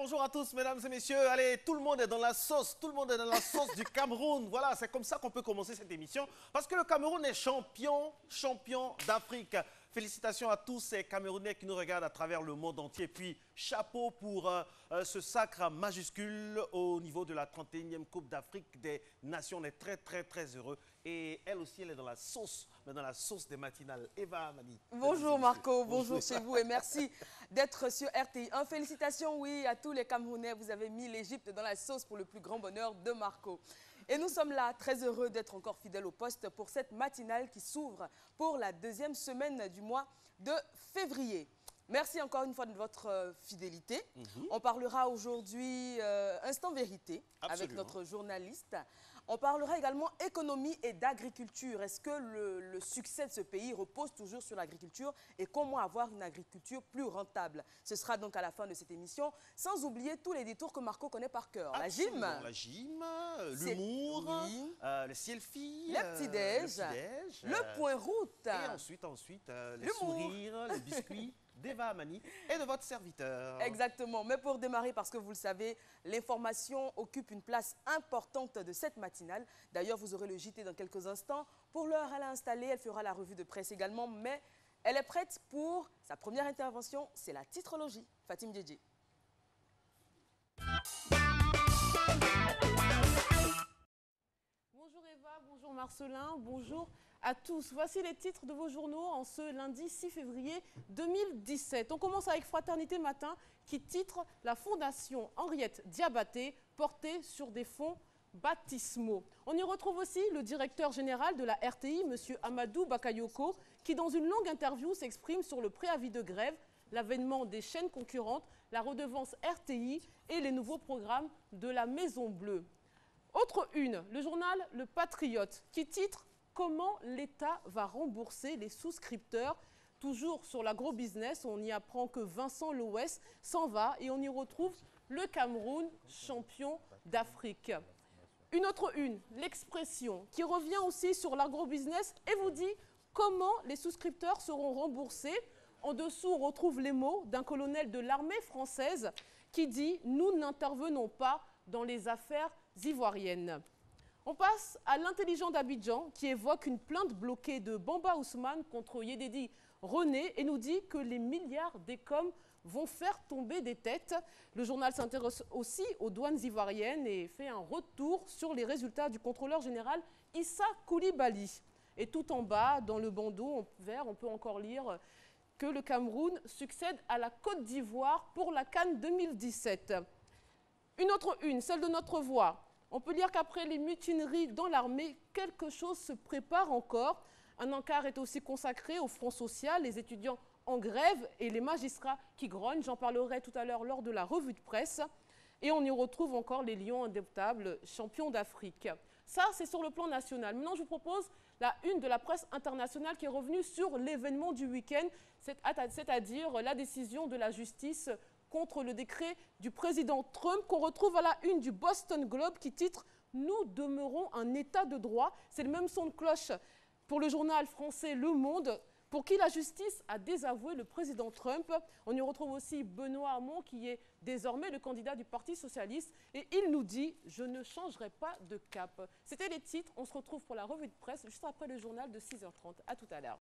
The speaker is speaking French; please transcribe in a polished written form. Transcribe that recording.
bonjour à tous, mesdames et messieurs. Allez, tout le monde est dans la sauce. Tout le monde est dans la sauce du Cameroun. Voilà, c'est comme ça qu'on peut commencer cette émission. Parce que le Cameroun est champion d'Afrique. Félicitations à tous ces Camerounais qui nous regardent à travers le monde entier. Puis, chapeau pour ce sacre majuscule au niveau de la 31e Coupe d'Afrique des Nations. On est très heureux. Et elle aussi, elle est dans la sauce, mais dans la sauce des matinales. Eva Mani. Bonjour Marco, bonjour chez vous et merci d'être sur RTI. Félicitations, oui, à tous les Camerounais. Vous avez mis l'Égypte dans la sauce pour le plus grand bonheur de Marco. Et nous sommes là, très heureux d'être encore fidèles au poste pour cette matinale qui s'ouvre pour la deuxième semaine du mois de février. Merci encore une fois de votre fidélité. On parlera aujourd'hui Instant Vérité avec notre journaliste. On parlera également économie et d'agriculture. Est-ce que le succès de ce pays repose toujours sur l'agriculture et comment avoir une agriculture plus rentable? Ce sera donc à la fin de cette émission, sans oublier tous les détours que Marco connaît par cœur. La gym, l'humour, oui. Le selfie, le petit-déj, le point route. Et ensuite les sourires, les biscuits d'Eva Mani et de votre serviteur. Exactement. Mais pour démarrer, parce que vous le savez, l'information occupe une place importante de cette matinale. D'ailleurs, vous aurez le JT dans quelques instants. Pour l'heure, elle a installé, elle fera la revue de presse également, mais elle est prête pour sa première intervention. C'est la titrologie. Fatim Djedje. Bonjour Eva, bonjour Marcelin, bonjour à tous. Voici les titres de vos journaux en ce lundi 6 février 2017. On commence avec Fraternité Matin qui titre « La Fondation Henriette Diabaté portée sur des fonds baptismaux ». On y retrouve aussi le directeur général de la RTI, M. Amadou Bakayoko, qui dans une longue interview s'exprime sur le préavis de grève, l'avènement des chaînes concurrentes, la redevance RTI et les nouveaux programmes de la Maison Bleue. Autre une, le journal Le Patriote, qui titre « Comment l'État va rembourser les souscripteurs ?» Toujours sur l'agro-business, on y apprend que Vincent Loès s'en va et on y retrouve le Cameroun, champion d'Afrique. Une autre une, l'Expression, qui revient aussi sur l'agro-business et vous dit comment les souscripteurs seront remboursés. En dessous, on retrouve les mots d'un colonel de l'armée française qui dit « Nous n'intervenons pas dans les affaires ivoiriennes ». On passe à l'intelligent d'Abidjan qui évoque une plainte bloquée de Bamba Ousmane contre Yedidi René et nous dit que les milliards d'ECOM vont faire tomber des têtes. Le journal s'intéresse aussi aux douanes ivoiriennes et fait un retour sur les résultats du contrôleur général Issa Koulibaly. Et tout en bas, dans le bandeau vert, on peut encore lire que le Cameroun succède à la Côte d'Ivoire pour la CAN 2017. Une autre une, celle de Notre Voix. On peut lire qu'après les mutineries dans l'armée, quelque chose se prépare encore. Un encart est aussi consacré au Front social, les étudiants en grève et les magistrats qui grognent. J'en parlerai tout à l'heure lors de la revue de presse. Et on y retrouve encore les Lions indéboutables, champions d'Afrique. Ça, c'est sur le plan national. Maintenant, je vous propose la une de la presse internationale qui est revenue sur l'événement du week-end, c'est-à-dire la décision de la justice contre le décret du président Trump qu'on retrouve à la une du Boston Globe qui titre « Nous demeurons un état de droit ». C'est le même son de cloche pour le journal français Le Monde, pour qui la justice a désavoué le président Trump. On y retrouve aussi Benoît Hamon qui est désormais le candidat du Parti socialiste et il nous dit « Je ne changerai pas de cap ». C'était les titres, on se retrouve pour la revue de presse juste après le journal de 6h30. À tout à l'heure.